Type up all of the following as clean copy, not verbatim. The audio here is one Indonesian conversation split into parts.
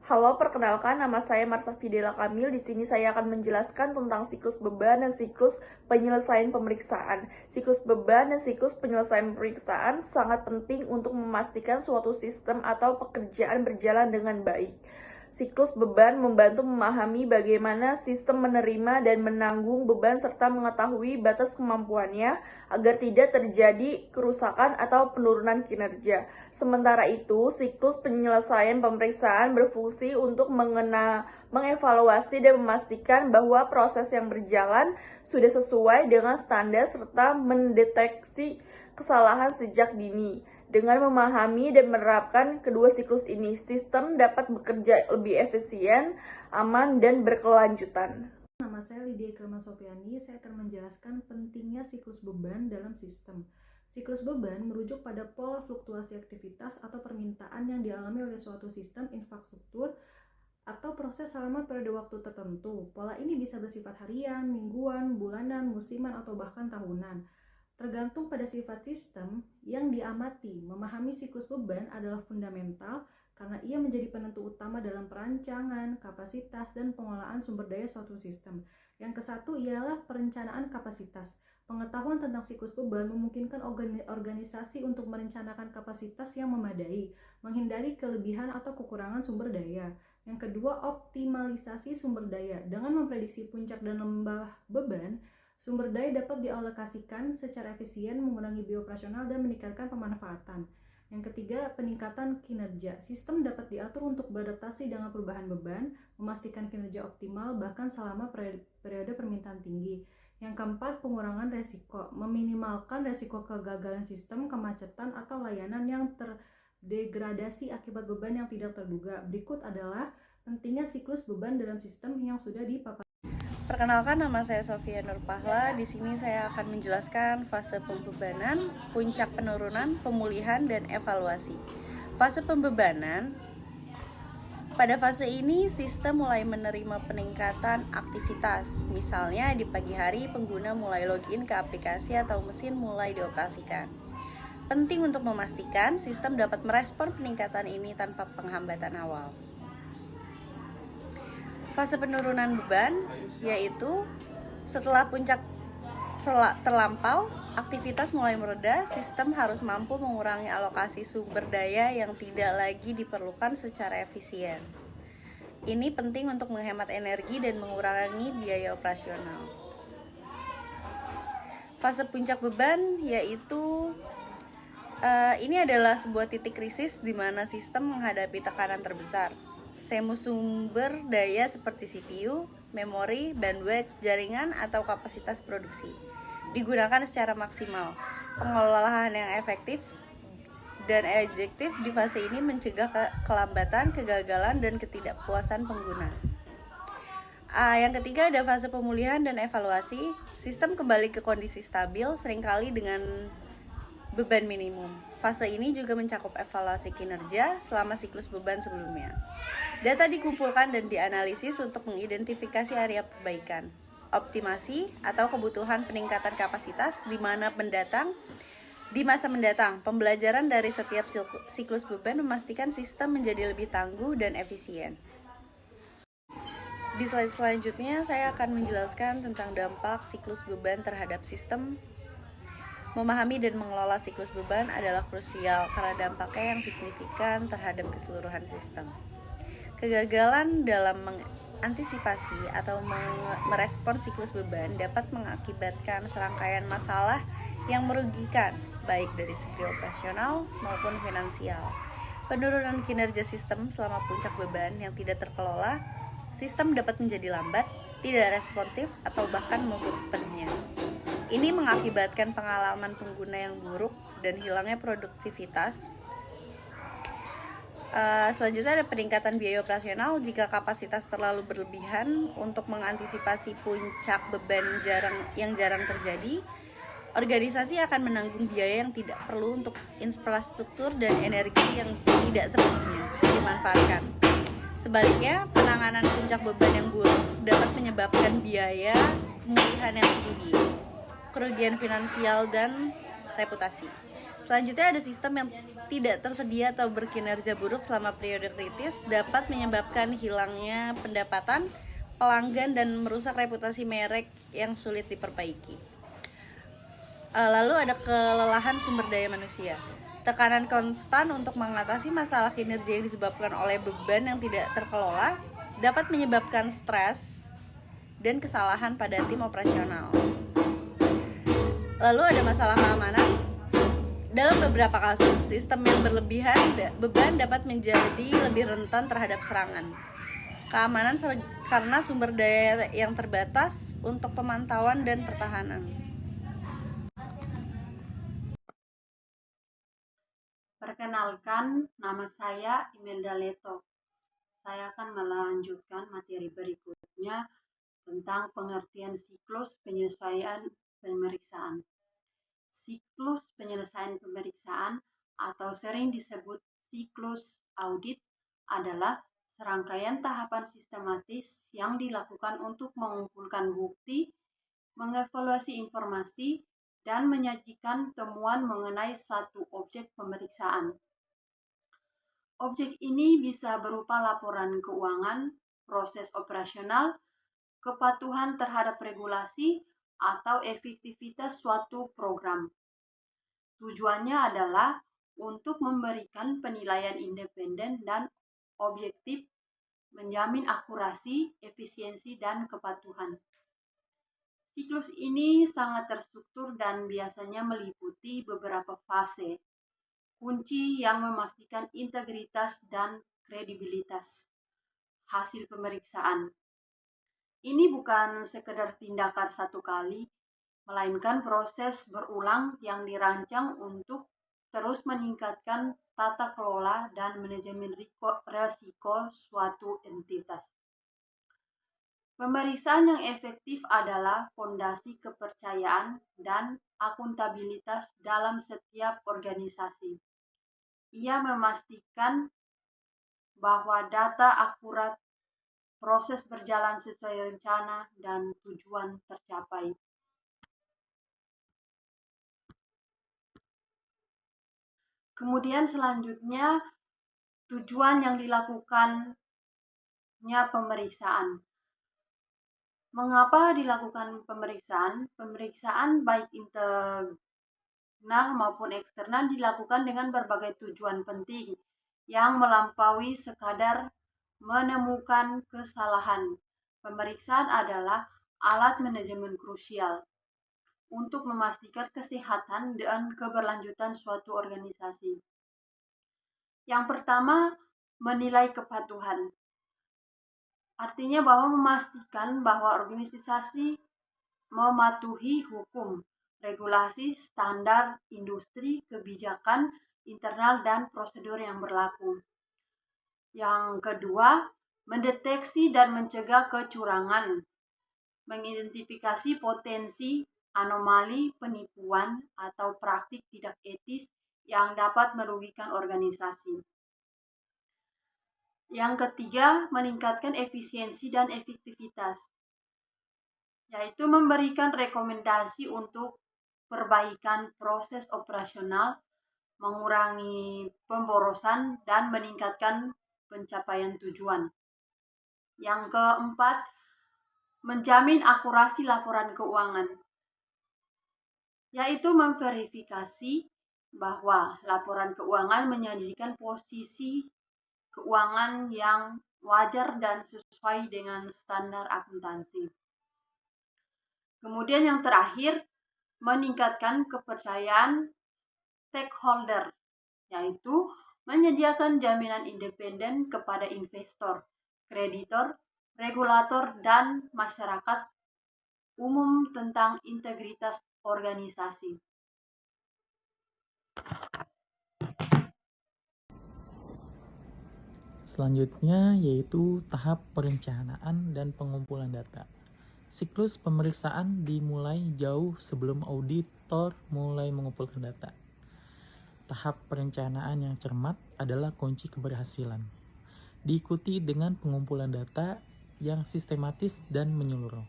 Halo, perkenalkan nama saya Marsha Fidela Kamil. Di sini saya akan menjelaskan tentang siklus beban dan siklus penyelesaian pemeriksaan. Siklus beban dan siklus penyelesaian pemeriksaan sangat penting untuk memastikan suatu sistem atau pekerjaan berjalan dengan baik. Siklus beban membantu memahami bagaimana sistem menerima dan menanggung beban serta mengetahui batas kemampuannya agar tidak terjadi kerusakan atau penurunan kinerja. Sementara itu, siklus penyelesaian pemeriksaan berfungsi untuk mengevaluasi dan memastikan bahwa proses yang berjalan sudah sesuai dengan standar serta mendeteksi kesalahan sejak dini. Dengan memahami dan menerapkan kedua siklus ini, sistem dapat bekerja lebih efisien, aman, dan berkelanjutan. Nama saya Lydia Ikrama Sofiani. Saya akan menjelaskan pentingnya siklus beban dalam sistem. Siklus beban merujuk pada pola fluktuasi aktivitas atau permintaan yang dialami oleh suatu sistem infrastruktur atau proses selama periode waktu tertentu. Pola ini bisa bersifat harian, mingguan, bulanan, musiman, atau bahkan tahunan. Tergantung pada sifat sistem yang diamati. Memahami siklus beban adalah fundamental karena ia menjadi penentu utama dalam perancangan, kapasitas, dan pengelolaan sumber daya suatu sistem. Yang kesatu ialah perencanaan kapasitas. Pengetahuan tentang siklus beban memungkinkan organisasi untuk merencanakan kapasitas yang memadai, menghindari kelebihan atau kekurangan sumber daya. Yang kedua, optimalisasi sumber daya. Dengan memprediksi puncak dan lembah beban, sumber daya dapat dialokasikan secara efisien, mengurangi biaya operasional, dan meningkatkan pemanfaatan. Yang ketiga, peningkatan kinerja. Sistem dapat diatur untuk beradaptasi dengan perubahan beban, memastikan kinerja optimal bahkan selama periode permintaan tinggi. Yang keempat, pengurangan resiko. Meminimalkan resiko kegagalan sistem, kemacetan, atau layanan yang terdegradasi akibat beban yang tidak terduga. Berikut adalah pentingnya siklus beban dalam sistem yang sudah dipaparkan. Perkenalkan, nama saya Sofia Nurpahla. Di sini saya akan menjelaskan fase pembebanan, puncak penurunan, pemulihan, dan evaluasi. Fase pembebanan. Pada fase ini, sistem mulai menerima peningkatan aktivitas. Misalnya, di pagi hari, pengguna mulai login ke aplikasi atau mesin mulai dioperasikan. Penting untuk memastikan sistem dapat merespon peningkatan ini tanpa penghambatan awal. Fase penurunan beban, yaitu setelah puncak terlampau, aktivitas mulai mereda, sistem harus mampu mengurangi alokasi sumber daya yang tidak lagi diperlukan secara efisien. Ini penting untuk menghemat energi dan mengurangi biaya operasional. Fase puncak beban, yaitu ini adalah sebuah titik krisis di mana sistem menghadapi tekanan terbesar. Semua sumber daya seperti CPU, memori, bandwidth, jaringan, atau kapasitas produksi digunakan secara maksimal. Pengelolaan yang efektif dan objektif di fase ini mencegah kelambatan, kegagalan, dan ketidakpuasan pengguna. Yang ketiga ada fase pemulihan dan evaluasi. Sistem kembali ke kondisi stabil, seringkali dengan beban minimum. Fase ini juga mencakup evaluasi kinerja selama siklus beban sebelumnya. Data dikumpulkan dan dianalisis untuk mengidentifikasi area perbaikan, optimasi, atau kebutuhan peningkatan kapasitas di masa mendatang. Pembelajaran dari setiap siklus beban memastikan sistem menjadi lebih tangguh dan efisien. Di slide selanjutnya, saya akan menjelaskan tentang dampak siklus beban terhadap sistem. Memahami dan mengelola siklus beban adalah krusial karena dampaknya yang signifikan terhadap keseluruhan sistem. Kegagalan dalam mengantisipasi atau merespon siklus beban dapat mengakibatkan serangkaian masalah yang merugikan, baik dari segi operasional maupun finansial. Penurunan kinerja sistem selama puncak beban yang tidak terkelola, sistem dapat menjadi lambat, tidak responsif, atau bahkan mogok sepenuhnya. Ini mengakibatkan pengalaman pengguna yang buruk dan hilangnya produktivitas. Selanjutnya ada peningkatan biaya operasional. Jika kapasitas terlalu berlebihan untuk mengantisipasi puncak beban yang jarang terjadi, organisasi akan menanggung biaya yang tidak perlu untuk infrastruktur dan energi yang tidak sepenuhnya dimanfaatkan. Sebaliknya, penanganan puncak beban yang buruk dapat menyebabkan biaya pemulihan yang tinggi, kerugian finansial, dan reputasi. Selanjutnya ada sistem yang tidak tersedia atau berkinerja buruk selama periode kritis dapat menyebabkan hilangnya pendapatan pelanggan dan merusak reputasi merek yang sulit diperbaiki. Lalu ada kelelahan sumber daya manusia. Tekanan konstan untuk mengatasi masalah kinerja yang disebabkan oleh beban yang tidak terkelola dapat menyebabkan stres dan kesalahan pada tim operasional. Lalu ada masalah keamanan. Dalam beberapa kasus, sistem yang berlebihan beban dapat menjadi lebih rentan terhadap serangan. Keamanan karena sumber daya yang terbatas untuk pemantauan dan pertahanan. Perkenalkan, nama saya Imelda Leto. Saya akan melanjutkan materi berikutnya tentang pengertian siklus penyesuaian pemeriksaan. Siklus penyelesaian pemeriksaan atau sering disebut siklus audit adalah serangkaian tahapan sistematis yang dilakukan untuk mengumpulkan bukti, mengevaluasi informasi, dan menyajikan temuan mengenai satu objek pemeriksaan. Objek ini bisa berupa laporan keuangan, proses operasional, kepatuhan terhadap regulasi, atau efektivitas suatu program. Tujuannya adalah untuk memberikan penilaian independen dan objektif, menjamin akurasi, efisiensi, dan kepatuhan. Siklus ini sangat terstruktur dan biasanya meliputi beberapa fase kunci yang memastikan integritas dan kredibilitas hasil pemeriksaan. Ini bukan sekedar tindakan satu kali, melainkan proses berulang yang dirancang untuk terus meningkatkan tata kelola dan manajemen risiko suatu entitas. Pemeriksaan yang efektif adalah fondasi kepercayaan dan akuntabilitas dalam setiap organisasi. Ia memastikan bahwa data akurat, proses berjalan sesuai rencana, dan tujuan tercapai. Kemudian selanjutnya, tujuan yang dilakukannya pemeriksaan. Mengapa dilakukan pemeriksaan? Pemeriksaan baik internal maupun eksternal dilakukan dengan berbagai tujuan penting yang melampaui sekadar menemukan kesalahan. Pemeriksaan adalah alat manajemen krusial untuk memastikan kesehatan dan keberlanjutan suatu organisasi. Yang pertama, menilai kepatuhan. Artinya bahwa memastikan bahwa organisasi mematuhi hukum, regulasi, standar industri, kebijakan internal, dan prosedur yang berlaku. Yang kedua, mendeteksi dan mencegah kecurangan, mengidentifikasi potensi anomali, penipuan, atau praktik tidak etis yang dapat merugikan organisasi. Yang ketiga, meningkatkan efisiensi dan efektivitas, yaitu memberikan rekomendasi untuk perbaikan proses operasional, mengurangi pemborosan, dan meningkatkan pencapaian tujuan. Yang keempat, menjamin akurasi laporan keuangan, yaitu memverifikasi bahwa laporan keuangan menyajikan posisi keuangan yang wajar dan sesuai dengan standar akuntansi. Kemudian yang terakhir, meningkatkan kepercayaan stakeholder, yaitu menyediakan jaminan independen kepada investor, kreditor, regulator, dan masyarakat umum tentang integritas organisasi. Selanjutnya yaitu tahap perencanaan dan pengumpulan data. Siklus pemeriksaan dimulai jauh sebelum auditor mulai mengumpulkan data. Tahap perencanaan yang cermat adalah kunci keberhasilan. Diikuti dengan pengumpulan data yang sistematis dan menyeluruh,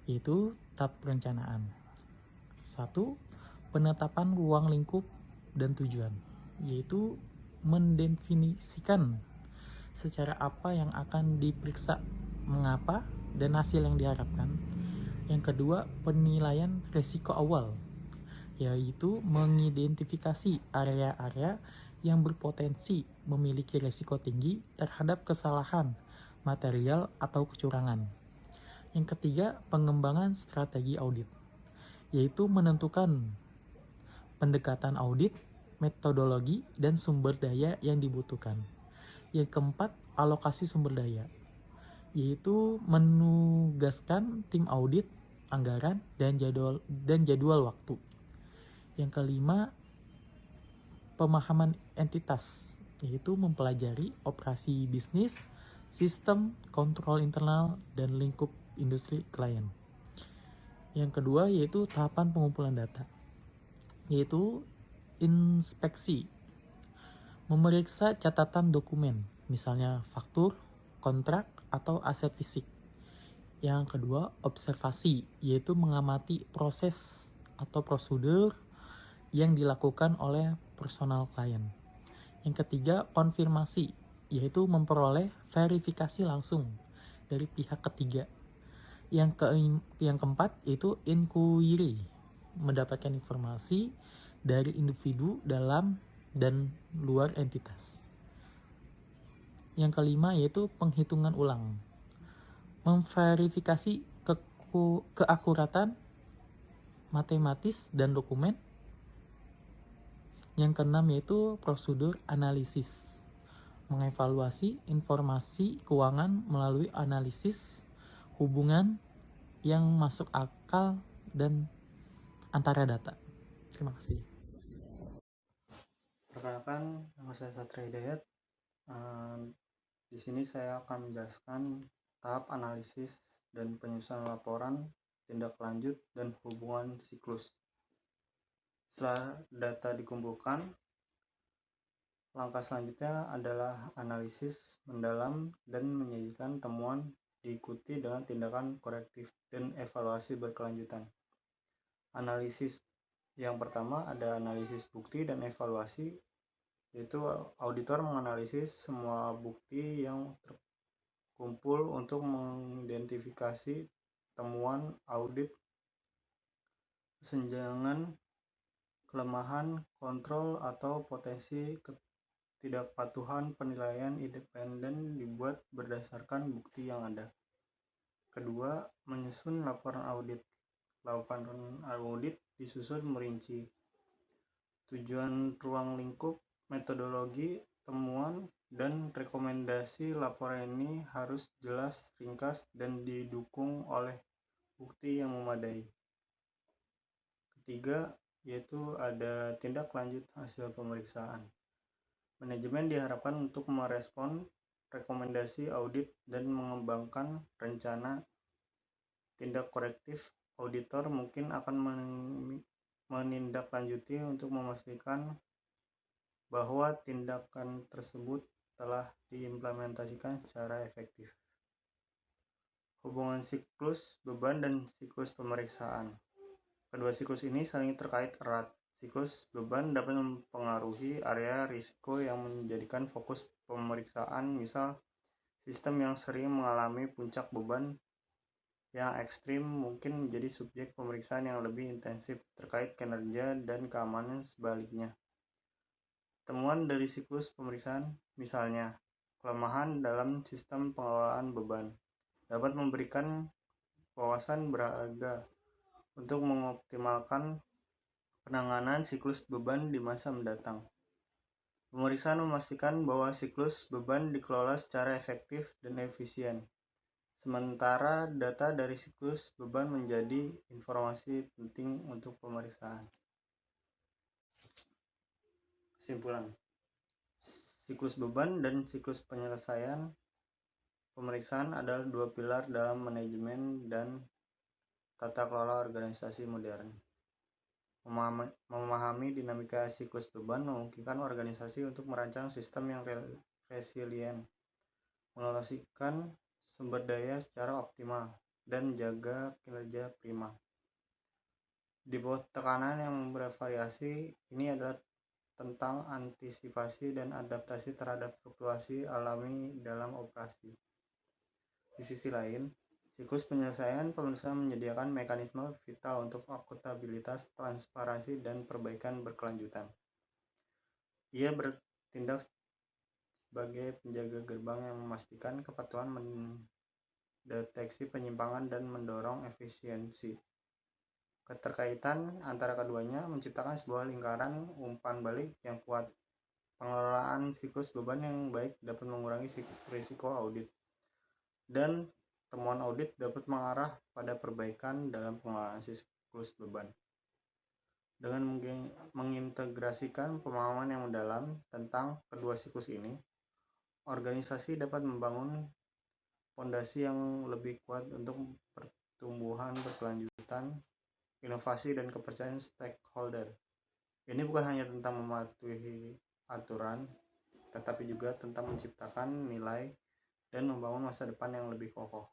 yaitu tahap perencanaan. 1. Penetapan ruang lingkup dan tujuan, yaitu mendefinisikan secara apa yang akan diperiksa, mengapa, dan hasil yang diharapkan. Yang kedua, penilaian risiko awal, yaitu mengidentifikasi area-area yang berpotensi memiliki risiko tinggi terhadap kesalahan material atau kecurangan. Yang ketiga, pengembangan strategi audit, yaitu menentukan pendekatan audit, metodologi, dan sumber daya yang dibutuhkan. Yang keempat, alokasi sumber daya, yaitu menugaskan tim audit, anggaran, dan jadwal waktu. Yang kelima, pemahaman entitas, yaitu mempelajari operasi bisnis, sistem, kontrol internal, dan lingkup industri klien. Yang kedua yaitu tahapan pengumpulan data, yaitu inspeksi, memeriksa catatan dokumen, misalnya faktur, kontrak, atau aset fisik. Yang kedua, observasi, yaitu mengamati proses atau prosedur yang dilakukan oleh personal klien. Yang ketiga, konfirmasi, yaitu memperoleh verifikasi langsung dari pihak ketiga. Yang keempat itu inquiry, mendapatkan informasi dari individu dalam dan luar entitas. Yang kelima yaitu penghitungan ulang, memverifikasi keakuratan matematis dan dokumen. Yang keenam yaitu prosedur analisis, mengevaluasi informasi keuangan melalui analisis hubungan yang masuk akal dan antara data. Terima kasih. Perkenalkan, nama saya Satria Hidayat. Di sini saya akan menjelaskan tahap analisis dan penyusunan laporan, tindak lanjut, dan hubungan siklus. Setelah data dikumpulkan, langkah selanjutnya adalah analisis mendalam dan menyajikan temuan, diikuti dengan tindakan korektif dan evaluasi berkelanjutan. Analisis yang pertama ada analisis bukti dan evaluasi, yaitu auditor menganalisis semua bukti yang terkumpul untuk mengidentifikasi temuan audit, kesenjangan, kelemahan, kontrol, atau potensi ketidakpatuhan. Penilaian independen dibuat berdasarkan bukti yang ada. Kedua, menyusun laporan audit. Laporan audit disusun merinci tujuan ruang lingkup, metodologi, temuan, dan rekomendasi. Laporan ini harus jelas, ringkas, dan didukung oleh bukti yang memadai. Ketiga, yaitu ada tindak lanjut hasil pemeriksaan. Manajemen diharapkan untuk merespon rekomendasi audit dan mengembangkan rencana tindak korektif. Auditor mungkin akan menindaklanjuti untuk memastikan bahwa tindakan tersebut telah diimplementasikan secara efektif. Hubungan siklus beban dan siklus pemeriksaan. Kedua siklus ini saling terkait erat. Siklus beban dapat mempengaruhi area risiko yang menjadikan fokus pemeriksaan, misal sistem yang sering mengalami puncak beban yang ekstrim mungkin menjadi subjek pemeriksaan yang lebih intensif terkait kinerja dan keamanan. Sebaliknya, temuan dari siklus pemeriksaan, misalnya kelemahan dalam sistem pengelolaan beban, dapat memberikan wawasan berharga untuk mengoptimalkan penanganan siklus beban di masa mendatang. Pemeriksaan memastikan bahwa siklus beban dikelola secara efektif dan efisien, sementara data dari siklus beban menjadi informasi penting untuk pemeriksaan. Kesimpulan, siklus beban dan siklus penyelesaian pemeriksaan adalah dua pilar dalam manajemen dan tata kelola organisasi modern. Memahami dinamika siklus beban memungkinkan organisasi untuk merancang sistem yang resilient, mengalokasikan sumber daya secara optimal, dan jaga kinerja prima. Di bawah tekanan yang bervariasi, ini adalah tentang antisipasi dan adaptasi terhadap fluktuasi alami dalam operasi. Di sisi lain, siklus penyelesaian pemeriksaan menyediakan mekanisme vital untuk akuntabilitas, transparansi, dan perbaikan berkelanjutan. Ia bertindak sebagai penjaga gerbang yang memastikan kepatuhan, mendeteksi penyimpangan, dan mendorong efisiensi. Keterkaitan antara keduanya menciptakan sebuah lingkaran umpan balik yang kuat. Pengelolaan siklus beban yang baik dapat mengurangi risiko audit, dan temuan audit dapat mengarah pada perbaikan dalam pengelolaan siklus beban. Dengan mengintegrasikan pemahaman yang mendalam tentang kedua siklus ini, organisasi dapat membangun fondasi yang lebih kuat untuk pertumbuhan berkelanjutan, inovasi, dan kepercayaan stakeholder. Ini bukan hanya tentang mematuhi aturan, tetapi juga tentang menciptakan nilai dan membangun masa depan yang lebih kokoh.